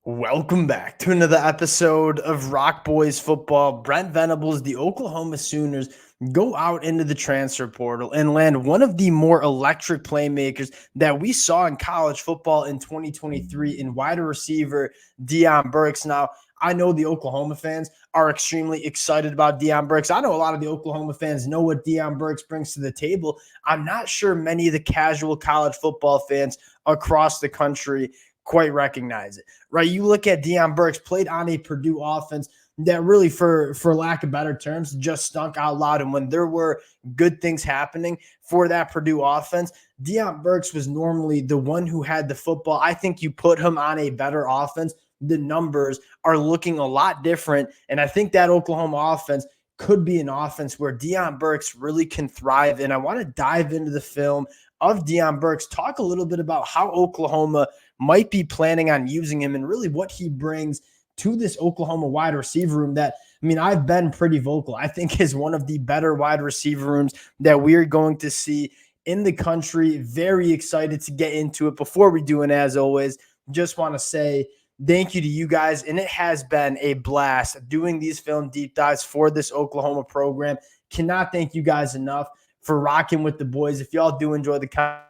Welcome back to another episode of Rock Boys Football. Brent Venables, the Oklahoma Sooners, go out into the transfer portal and land one of the more electric playmakers that we saw in college football in 2023 in wide receiver Deion Burks. Now, I know the Oklahoma fans are extremely excited about Deion Burks. I know a lot of the Oklahoma fans know what Deion Burks brings to the table. I'm not sure many of the casual college football fans across the country quite recognize it, right? You look at Deion Burks, played on a Purdue offense that really, for lack of better terms, just stunk out loud. And when there were good things happening for that Purdue offense, Deion Burks was normally the one who had the football. I think you put him on a better offense, the numbers are looking a lot different. And I think that Oklahoma offense could be an offense where Deion Burks really can thrive. And I want to dive into the film of Deion Burks, talk a little bit about how Oklahoma might be planning on using him and really what he brings to this Oklahoma wide receiver room that, I mean, I've been pretty vocal. I think is one of the better wide receiver rooms that we're going to see in the country. Very excited to get into it. Before we do, and as always, just want to say thank you to you guys. And it has been a blast doing these film deep dives for this Oklahoma program. Cannot thank you guys enough for rocking with the boys. If y'all do enjoy the content,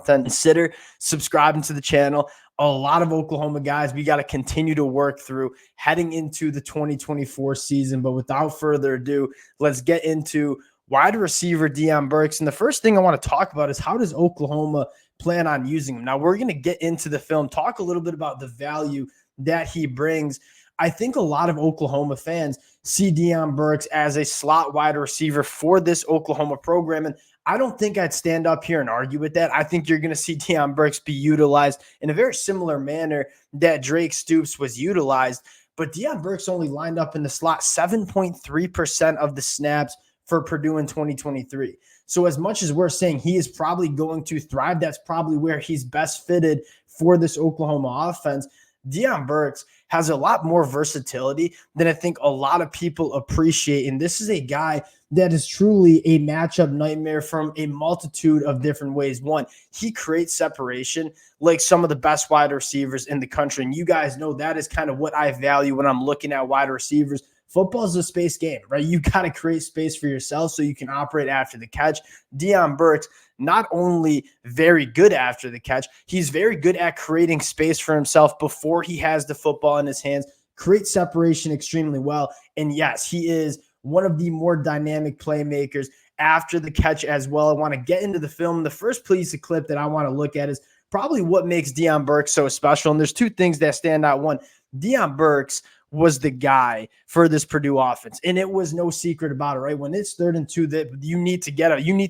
consider subscribing to the channel. A lot of Oklahoma guys we got to continue to work through heading into the 2024 season. But without further ado, let's get into wide receiver Deion Burks. And the first thing I want to talk about is how does Oklahoma plan on using him? Now, we're going to get into the film, talk a little bit about the value that he brings. I think a lot of Oklahoma fans see Deion Burks as a slot wide receiver for this Oklahoma program. And I don't think I'd stand up here and argue with that. I think you're going to see Deion Burks be utilized in a very similar manner that Drake Stoops was utilized. But Deion Burks only lined up in the slot 7.3% of the snaps for Purdue in 2023. So as much as we're saying he is probably going to thrive, that's probably where he's best fitted for this Oklahoma offense. Deion Burks has a lot more versatility than I think a lot of people appreciate. And this is a guy that is truly a matchup nightmare from a multitude of different ways. One, he creates separation like some of the best wide receivers in the country. And you guys know that is kind of what I value when I'm looking at wide receivers. Football is a space game, right? You got to create space for yourself so you can operate after the catch. Deion Burks, not only very good after the catch, he's very good at creating space for himself before he has the football in his hands, create separation extremely well. And yes, he is one of the more dynamic playmakers after the catch as well. I want to get into the film. The first piece of clip that I want to look at is probably what makes Deion Burks so special. And there's two things that stand out. One, Deion Burks was the guy for this Purdue offense. And it was no secret about it, right? When it's 3rd and 2, that you need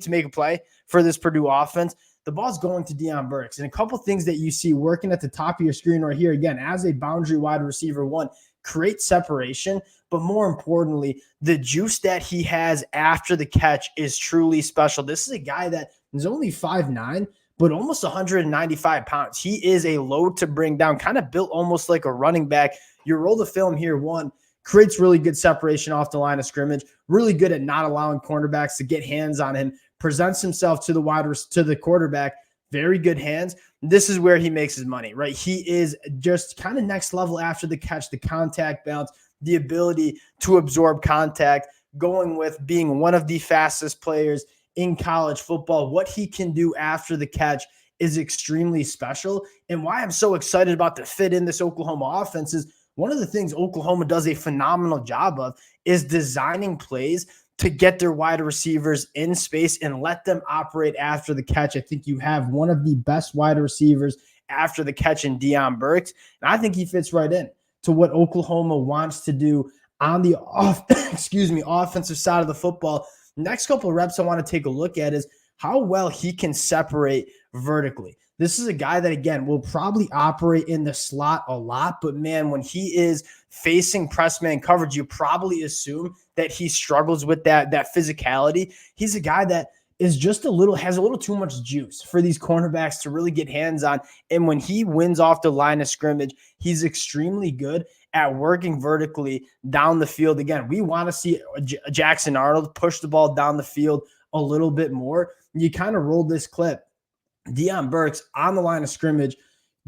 to make a play for this Purdue offense. The ball's going to Deion Burks. And a couple things that you see working at the top of your screen right here, again, as a boundary wide receiver, one, create separation, but more importantly, the juice that he has after the catch is truly special. This is a guy that is only 5'9", but almost 195 pounds. He is a load to bring down, kind of built almost like a running back. You roll the film here, one, creates really good separation off the line of scrimmage, really good at not allowing cornerbacks to get hands on him, presents himself to the quarterback, very good hands. This is where he makes his money, right? He is just kind of next level after the catch, the contact balance, the ability to absorb contact, going with being one of the fastest players in college football. What he can do after the catch is extremely special. And why I'm so excited about the fit in this Oklahoma offense is one of the things Oklahoma does a phenomenal job of is designing plays to get their wide receivers in space and let them operate after the catch. I think you have one of the best wide receivers after the catch in Deion Burks, and I think he fits right in to what Oklahoma wants to do on the offensive side of the football. Next couple of reps I want to take a look at is how well he can separate vertically. This is a guy that, again, will probably operate in the slot a lot, but man, when he is facing press man coverage, you probably assume that he struggles with that physicality. He's a guy that is just has a little too much juice for these cornerbacks to really get hands on. And when he wins off the line of scrimmage, he's extremely good at working vertically down the field. Again, we want to see Jackson Arnold push the ball down the field a little bit more. You kind of roll this clip. Deion Burks on the line of scrimmage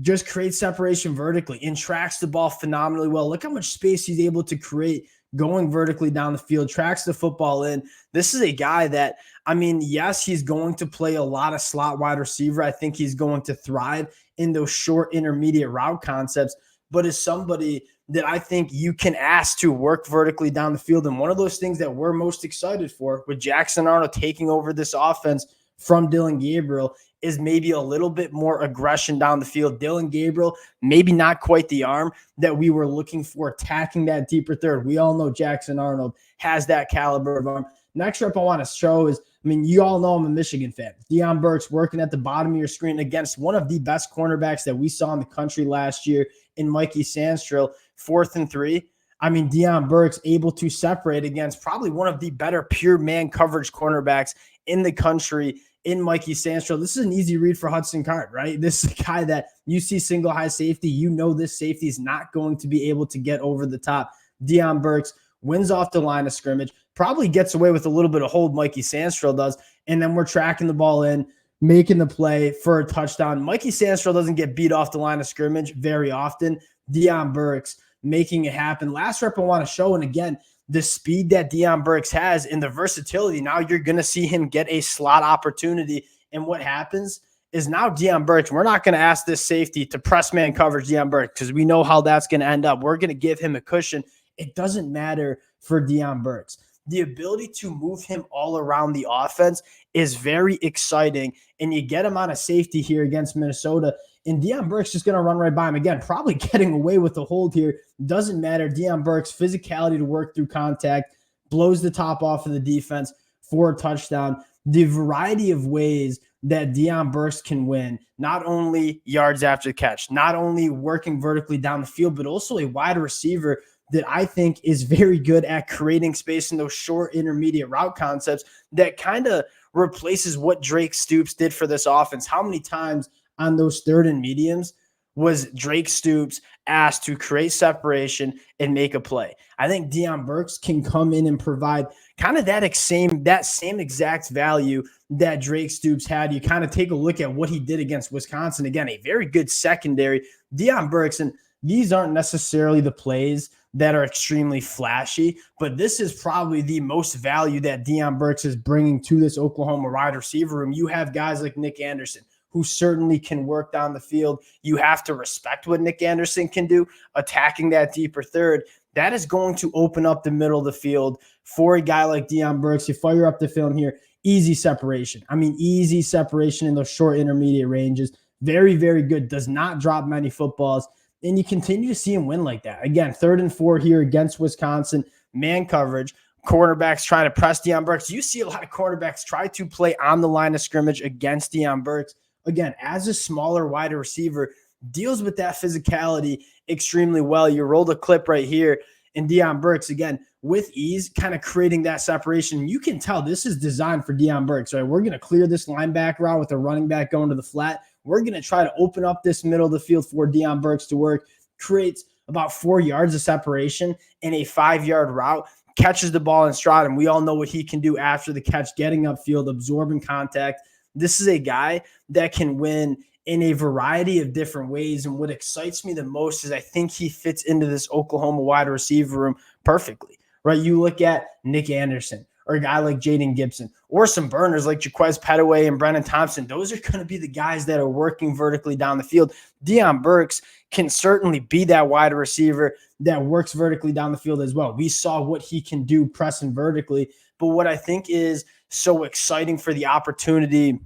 just creates separation vertically and tracks the ball phenomenally well. Look how much space he's able to create going vertically down the field, tracks the football in. This is a guy that, I mean, yes, he's going to play a lot of slot wide receiver. I think he's going to thrive in those short intermediate route concepts, but is somebody that I think you can ask to work vertically down the field. And one of those things that we're most excited for with Jackson Arnold taking over this offense from Dillon Gabriel is maybe a little bit more aggression down the field. Dillon Gabriel, maybe not quite the arm that we were looking for attacking that deeper third. We all know Jackson Arnold has that caliber of arm. Next rep I want to show is, I mean, you all know I'm a Michigan fan. Deion Burks working at the bottom of your screen against one of the best cornerbacks that we saw in the country last year in Mikey Sandstrill, 4th and 3. I mean, Deion Burks able to separate against probably one of the better pure man coverage cornerbacks in the country in Mikey Sandstrill. This is an easy read for Hudson Card, right? This is a guy that you see single high safety. You know this safety is not going to be able to get over the top. Deion Burks wins off the line of scrimmage, probably gets away with a little bit of hold Mikey Sandstrill does, and then we're tracking the ball in, making the play for a touchdown. Mikey Sandstrill doesn't get beat off the line of scrimmage very often. Deion Burks making it happen. Last rep I want to show, and again, the speed that Deion Burks has and the versatility. Now you're going to see him get a slot opportunity. And what happens is now Deion Burks, we're not going to ask this safety to press man coverage Deion Burks because we know how that's going to end up. We're going to give him a cushion. It doesn't matter for Deion Burks. The ability to move him all around the offense is very exciting. And you get him on a safety here against Minnesota. And Deion Burks just going to run right by him. Again, probably getting away with the hold here. Doesn't matter. Deion Burks' physicality to work through contact, blows the top off of the defense for a touchdown. The variety of ways that Deion Burks can win, not only yards after the catch, not only working vertically down the field, but also a wide receiver that I think is very good at creating space in those short intermediate route concepts that kind of replaces what Drake Stoops did for this offense. How many times on those third and mediums was Drake Stoops asked to create separation and make a play? I think Deion Burks can come in and provide kind of that same exact value that Drake Stoops had. You kind of take a look at what he did against Wisconsin. Again, a very good secondary. Deion Burks, and these aren't necessarily the plays that are extremely flashy, but this is probably the most value that Deion Burks is bringing to this Oklahoma wide receiver room. You have guys like Nick Anderson, who certainly can work down the field. You have to respect what Nick Anderson can do, attacking that deeper third. That is going to open up the middle of the field for a guy like Deion Burks. You fire up the film here, easy separation. I mean, easy separation in those short intermediate ranges. Very, very good. Does not drop many footballs. And you continue to see him win like that. Again, 3rd and 4 here against Wisconsin, man coverage. Cornerbacks trying to press Deion Burks. You see a lot of cornerbacks try to play on the line of scrimmage against Deion Burks. Again, as a smaller wide receiver, deals with that physicality extremely well. You rolled a clip right here, and Deion Burks, again, with ease, kind of creating that separation. You can tell this is designed for Deion Burks, right? We're going to clear this linebacker out with a running back going to the flat. We're going to try to open up this middle of the field for Deion Burks to work. Creates about 4 yards of separation in a 5-yard route. Catches the ball in stride, and we all know what he can do after the catch, getting upfield, absorbing contact. This is a guy that can win in a variety of different ways. And what excites me the most is I think he fits into this Oklahoma wide receiver room perfectly, right? You look at Nick Anderson or a guy like Jaden Gibson or some burners like Jaquez Petaway and Brennan Thompson. Those are going to be the guys that are working vertically down the field. Deion Burks can certainly be that wide receiver that works vertically down the field as well. We saw what he can do pressing vertically. But what I think is so exciting for the opportunity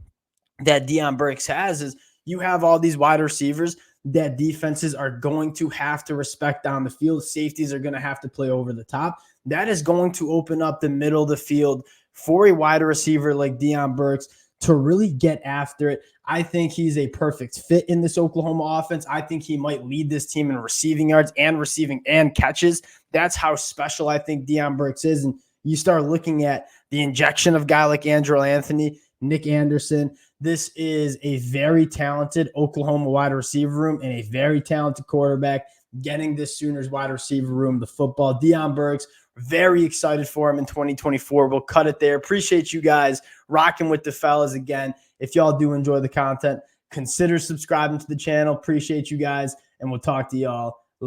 that Deion Burks has is you have all these wide receivers that defenses are going to have to respect down the field. Safeties are going to have to play over the top. That is going to open up the middle of the field for a wide receiver like Deion Burks to really get after it. I think he's a perfect fit in this Oklahoma offense. I think he might lead this team in receiving yards and receiving and catches. That's how special I think Deion Burks is. And you start looking at the injection of a guy like Andrew Anthony, Nick Anderson. This is a very talented Oklahoma wide receiver room and a very talented quarterback getting this Sooners wide receiver room the football. Deion Burks, very excited for him in 2024. We'll cut it there. Appreciate you guys rocking with the fellas again. If y'all do enjoy the content, consider subscribing to the channel. Appreciate you guys, and we'll talk to y'all